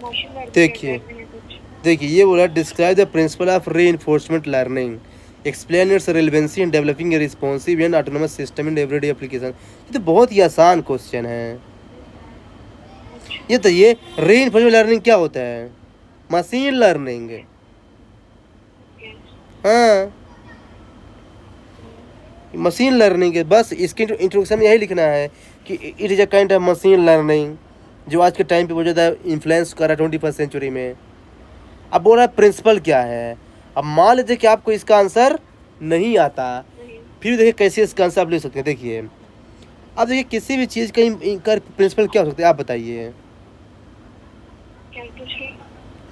Machine learning के देखिए अंदर में है कुछ। देखिए ये बोला describe the principle of reinforcement learning, explain it's relevancy in developing a responsive and autonomous system in everyday application. ये तो बहुत ही आसान क्वेश्चन है। अच्छा। ये तो ये रीइंफोर्समेंट लर्निंग क्या होता है? Machine learning. ओके। हाँ, मशीन लर्निंग है, बस इसके इंट्रोडक्शन में यही लिखना है कि it is a kind of machine learning जो आज के टाइम पे बहुत ज़्यादा इन्फ्लुएंस कर रहा है 21st सेंचुरी में। अब बोल रहा है प्रिंसिपल क्या है। अब मान लीजिए कि आपको इसका आंसर नहीं आता, नहीं। फिर देखिए कैसे इसका आंसर आप ले सकते हैं। देखिए अब देखिए किसी भी चीज़ का प्रिंसिपल क्या हो सकता है, आप बताइए। क्या पूछ रहे?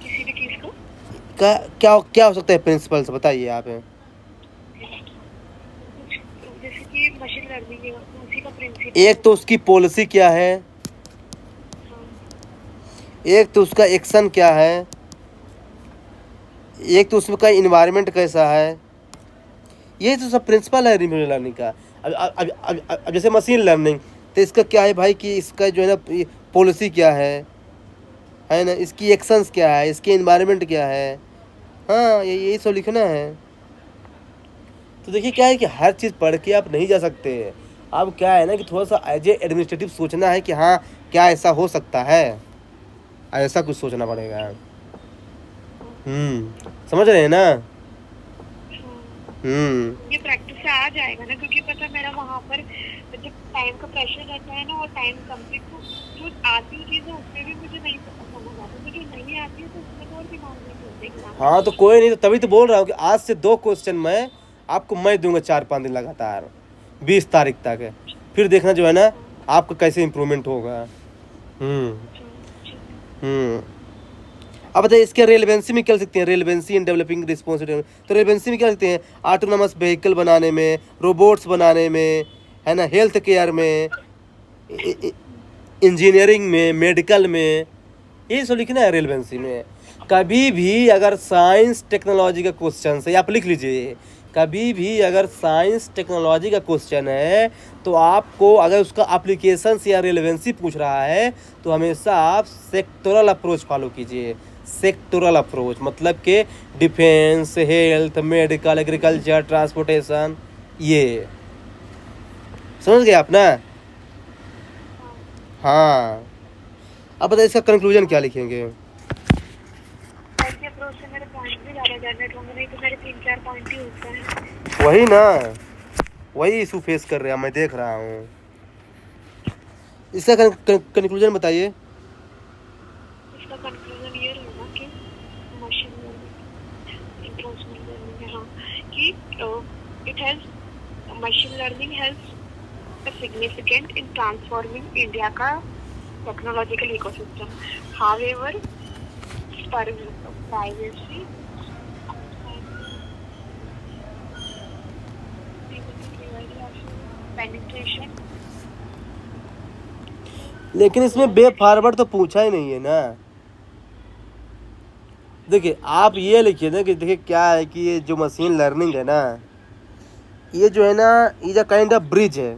किसी भी चीज को? क्या क्या क्या हो सकता है प्रिंसिपल से, बताइए आप। कुछ जैसे कि मशीन लर्निंग है, उसी का प्रिंसिपल एक तो होगा। उसकी पॉलिसी क्या है, हाँ। एक तो उसका एक्शन क्या है, एक तो उसका इन्वायरमेंट कैसा है। ये तो सब प्रिंसिपल है रिन्यूएबल लर्निंग का। अब जैसे मशीन लर्निंग, तो इसका क्या है भाई कि इसका जो है ना पॉलिसी क्या है ना, इसकी एक्शंस क्या है, इसकी इन्वायरमेंट क्या है। हाँ, यही सब लिखना है। तो देखिए क्या है कि हर चीज़ पढ़ के आप नहीं जा सकते। अब क्या है ना कि थोड़ा सा एज ए एडमिनिस्ट्रेटिव सोचना है कि हाँ क्या ऐसा हो सकता है, ऐसा कुछ सोचना पड़ेगा। समझ रहे हैं ना। ये प्रैक्टिस से आ जाएगा ना, क्योंकि पता है मेरा वहाँ पर जब टाइम का प्रेशर रहता है ना और टाइम कंप्लीट, तो जो आती हुई चीज़ है उसमें भी मुझे नहीं समझ आता, तो जो नहीं आती है तो उसमें तो और दिमाग नहीं चलता एग्जाम हाँ तो कोई नहीं, तो तभी तो बोल रहा हूँ कि आज से 2 क्वेश्चन मैं दूंगा 4-5 दिन लगातार, 20 तारीख तक। फिर देखना जो है ना आपका कैसे इम्प्रूवमेंट होगा। हम्म हम्म अब बताइए इसके रेलेवेंसी में क्या लिख सकते हैं, रेलेवेंसी इन डेवलपिंग रिस्पॉन्सिबिलिटी। तो रेलेवेंसी में क्या लिखते हैं, ऑटोनमस व्हीकल बनाने में, रोबोट्स बनाने में, है ना, हेल्थ केयर में, इंजीनियरिंग में, मेडिकल में, ये सब लिखना है रेलेवेंसी में। कभी भी अगर साइंस टेक्नोलॉजी का क्वेश्चन है, आप लिख लीजिए, कभी भी अगर साइंस टेक्नोलॉजी का क्वेश्चन है तो आपको अगर उसका एप्लीकेशन या रेलेवेंसी पूछ रहा है तो हमेशा आप सेक्टोरल अप्रोच फॉलो कीजिए। सेक्टोरल अप्रोच मतलब कि defence, health, medical, agriculture, transportation, ये समझ गए आप ना। हाँ, अब बताइए इसका कंक्लूजन क्या लिखेंगे। ऐसे अप्रोच से मेरे पॉइंट भी ज़्यादा जनरेट होंगे, नहीं तो मेरे 3-4 पॉइंट ही होते हैं। वही ना, वही इशू फेस कर रहे हैं, मैं देख रहा हूँ। इसका कंक्लूजन बताइए। इसका कंक्लूजन ये रहेगा कि मशीन लर्निंग इंट्रोसमेंट लर्निंग है, हाँ, कि it has machine learning has significant in transforming India का technological ecosystem. However, privacy, penetration. लेकिन इसमें वे फॉरवर्ड तो पूछा ही नहीं है ना। देखिए आप ये लिखिए ना कि देखिए क्या है कि ये जो मशीन लर्निंग है ना, ये जो है ना is a kind of bridge है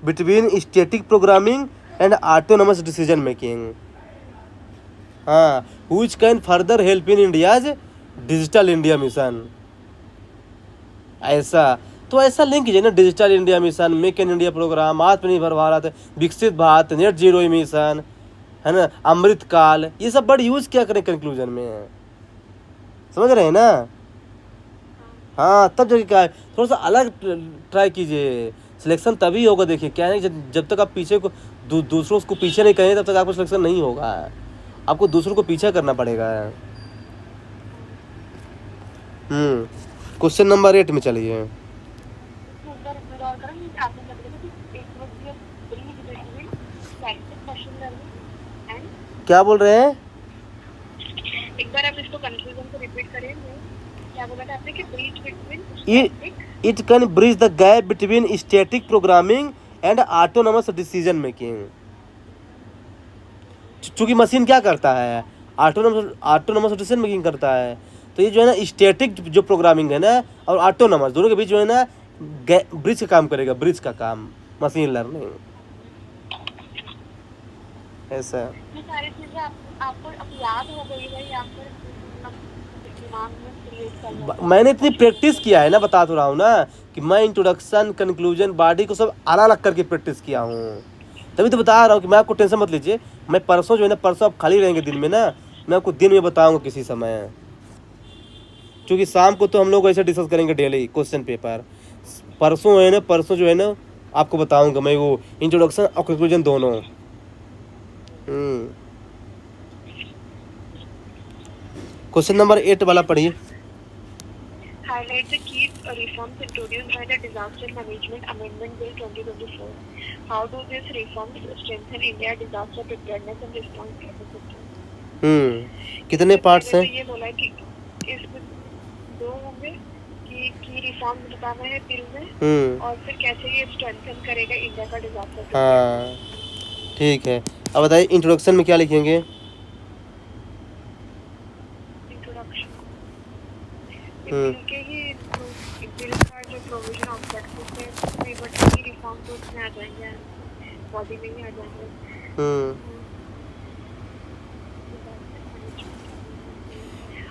between static programming and autonomous decision making. हाँ, which can further help in India's digital India mission. ऐसा तो ऐसा लिंक कीजिए ना, digital India mission, make in India programme, Atmanirbhar Bharat, विकसित भारत, नेट जीरो इमिशन, है ना, अमृत काल, ये सब वर्ड यूज क्या करें कंक्लूजन में, समझ रहे हैं ना। हाँ तब जगह क्या है, थोड़ा सा अलग ट्राई कीजिए, सिलेक्शन तभी होगा। देखिए क्या है जब तक आप पीछे को दूसरों को पीछे नहीं करें तब तक आपको सिलेक्शन नहीं होगा, आपको दूसरों को पीछे करना पड़ेगा। क्वेश्चन नंबर 8 में चलिए। क्या बोल रहे हैं? एक बार आप इसको कंक्लूजन को रिपीट करें। क्या बोला था आपने कि bridge between It can bridge the gap between static programming and autonomous decision making। चूंकि मशीन क्या करता है, ऑटोनमस डिसीजन मेकिंग करता है, तो ये जो है ना स्टैटिक जो प्रोग्रामिंग है ना और ऑटोनमस दोनों के बीच जो है ना ब्रिज का काम करेगा, ब्रिज का काम मशीन लर्निंग ऐसा। ये सारी चीजें आपको आपको अब याद हो गई है या फिर मतलब दिमाग में क्रिएट कर लेते हैं मैंने इतनी क्वेश्चन? प्रैक्टिस किया है ना, बता तो रहा हूँ ना, कि मैं इंट्रोडक्शन, कंक्लूजन, बॉडी को सब अलग अलग करके प्रैक्टिस किया हूँ। तभी तो बता रहा हूँ कि मैं आपको टेंशन मत लीजिए। मैं परसों जो है ना, परसों आप खाली रहेंगे दिन में ना, मैं आपको दिन में बताऊँगा किसी समय। क्योंकि शाम को तो हम लोग ऐसे डिस्कस करेंगे डेली क्वेश्चन पेपर। परसों है ना, परसों जो है ना, आपको बताऊँगा मैं वो इंट्रोडक्शन और कंक्लूजन दोनों। क्वेश्चन नंबर 8 वाला पढ़िए। Highlight the key reforms introduced by the Disaster Management Amendment Bill 2024. How do these reforms strengthen India disaster preparedness and response capacity? कितने इससे पार्ट्स पहले हैं? तो ये बोला है कि इसमें दो होंगे कि की रिफॉर्म्स बताना है बिल में और फिर कैसे ये स्ट्रेंथन करेगा इंडिया का डिजास्टर हाँ ठीक है। अब बताइए इंट्रोडक्शन में क्या लिखेंगे? इंट्रोडक्शन बिल के ही बिल का जो प्रोविजन ऑब्जेक्टिव है बट की रिफॉर्म तो उसमें आ जाएंगे, बॉडी में ही आ जाएंगे।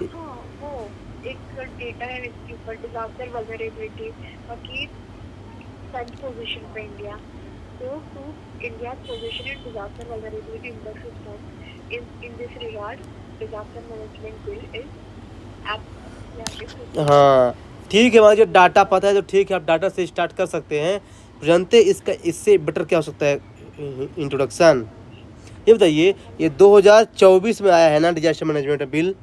हाँ वो एक डेटा है इसके ऊपर डिजास्टर वल्नरेबिलिटी बाकी फ्रंट पोजीशन पे इंडिया तो to India position in disaster vulnerability index report in this regard disaster management bill is हाँ ठीक है, मुझे डाटा पता है तो ठीक है, आप डाटा से स्टार्ट कर सकते हैं। जानते इसका इससे बेटर क्या हो सकता है इंट्रोडक्शन? ये बताइए, ये 2024 में आया है ना डिजास्टर मैनेजमेंट बिल।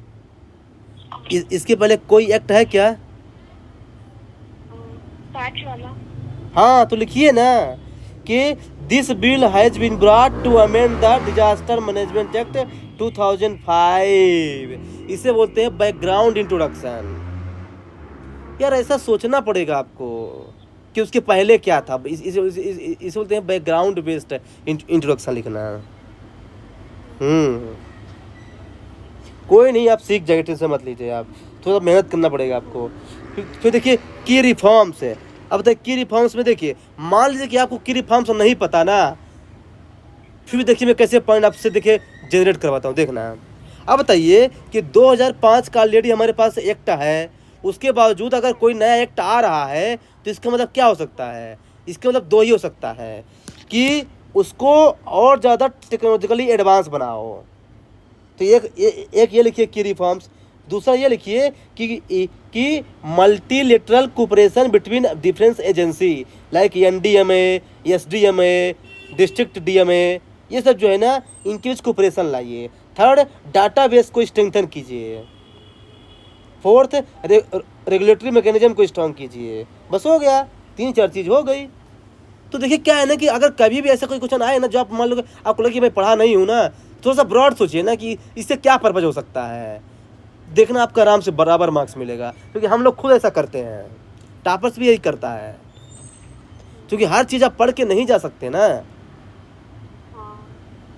इसके पहले कोई एक्ट है क्या? पैच वाला। हाँ तो लिखिए ना कि this bill has been brought to amend the disaster management act 2005। इसे बोलते हैं बैकग्राउंड इंट्रोडक्शन। यार ऐसा सोचना पड़ेगा आपको कि उसके पहले क्या था। इसे बोलते हैं बैकग्राउंड बेस्ड इंट्रोडक्शन लिखना। कोई नहीं, आप सीख जाएंगे, टेंशन मत लीजिए आप। थोड़ा मेहनत करना पड़ेगा आपको। फिर देखिए की रिफॉर्म्स है। अब देखिए की रिफॉर्म्स में देखिए, मान लीजिए कि आपको की रिफॉर्म्स नहीं पता ना, फिर भी देखिए मैं कैसे पॉइंट आपसे देखिए जनरेट करवाता हूँ, देखना। अब बताइए कि 2005 का ऑलरेडी हमारे पास एक्ट है, उसके बावजूद अगर कोई नया एक्ट आ रहा है तो इसका मतलब क्या हो सकता है? इसका मतलब दो ही हो सकता है कि उसको और ज़्यादा टेक्नोलॉजिकली एडवांस बनाओ। तो एक ये लिखिए की रिफॉर्म्स। दूसरा ये लिखिए कि multilateral cooperation between difference agency like NDMA, SDMA, district DMA, ये सब जो है ना इनके बीच कोऑपरेशन लाइए। थर्ड, डाटाबेस को स्ट्रेंथन कीजिए। फोर्थ, रेगुलेटरी मैकेनिज्म को स्ट्रॉन्ग कीजिए। बस हो गया, 3-4 चीज़ हो गई। तो देखिए क्या है ना कि अगर कभी भी ऐसा कोई क्वेश्चन आए ना जो आप मान लो आपको लगे कि मैं पढ़ा नहीं हूँ ना, थोड़ा सा ब्रॉड सोचिए ना कि इससे क्या पर्पज हो सकता है। देखना आपका आराम से बराबर मार्क्स मिलेगा, क्योंकि हम लोग खुद ऐसा करते हैं, टॉपर्स भी यही करता है। क्योंकि हर चीज़ आप पढ़ के नहीं जा सकते ना।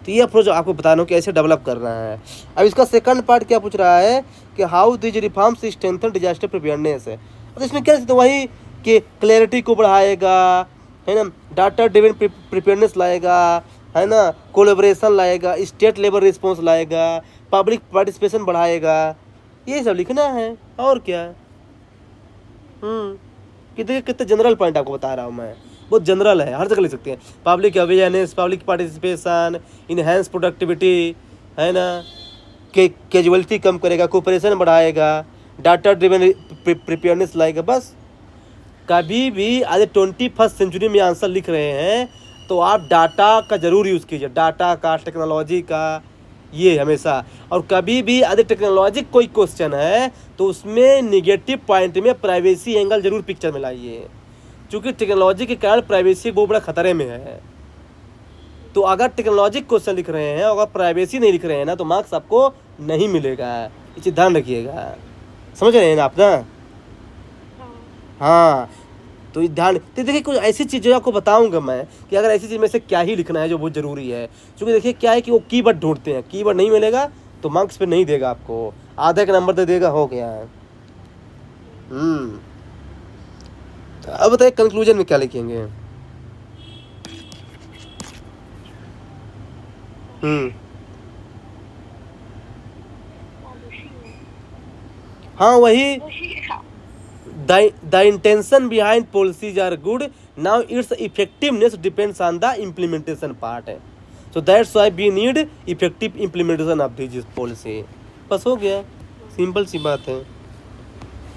तो ये अप्रोच आपको बता रहा हूँ कि ऐसे डेवलप करना है। अब इसका सेकंड पार्ट क्या पूछ रहा है कि how these reforms strengthen disaster preparedness है। तो इसमें क्या तो वही कि क्लैरिटी को बढ़ाएगा, है ना, डाटा ड्रिवन प्रिपेयरनेस लाएगा, है ना, कोलेबोरेशन लाएगा, स्टेट लेवल रिस्पॉन्स लाएगा, पब्लिक पार्टिसिपेशन बढ़ाएगा, ये सब लिखना है और क्या। कितने जनरल पॉइंट आपको बता रहा हूँ मैं, बहुत जनरल है, हर जगह लिख सकते हैं। Public awareness, public participation, enhance productivity, है ना, कैजुअलिटी कम करेगा, कोऑपरेशन बढ़ाएगा, डाटा ड्रिवन प्रिपेयरनेस लाएगा। बस कभी भी आज 21st सेंचुरी में आंसर लिख रहे हैं तो आप डाटा का ज़रूर यूज़ कीजिए, डाटा का, टेक्नोलॉजी का, ये हमेशा। और कभी भी अगर टेक्नोलॉजी कोई क्वेश्चन है तो उसमें निगेटिव पॉइंट में प्राइवेसी एंगल जरूर पिक्चर में लाइए, क्योंकि टेक्नोलॉजी के कारण प्राइवेसी बहुत बड़ा खतरे में है। तो अगर टेक्नोलॉजी क्वेश्चन लिख रहे हैं, अगर प्राइवेसी नहीं लिख रहे हैं ना, तो मार्क्स आपको नहीं मिलेगा। इसे ध्यान रखिएगा, समझ रहे हैं ना आप ना? हाँ तो ध्यान। तो देखिए कुछ ऐसी चीज़ें आपको बताऊंगा मैं कि अगर ऐसी चीज़ में से क्या ही लिखना है जो बहुत ज़रूरी है। क्योंकि देखिए क्या है कि वो कीवर्ड ढूंढते हैं, कीवर्ड नहीं मिलेगा तो मार्क्स पे नहीं देगा, आपको आधे का नंबर दे देगा, हो गया है। तो अब बताइए कंक्लूजन में क्या लिखेंगे? हाँ वही हाँ, the intention behind policies are good, now its effectiveness depends on the implementation part है, so that's why we need effective implementation of this policy। बस हो गया, सिंपल सी बात है।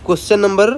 Question number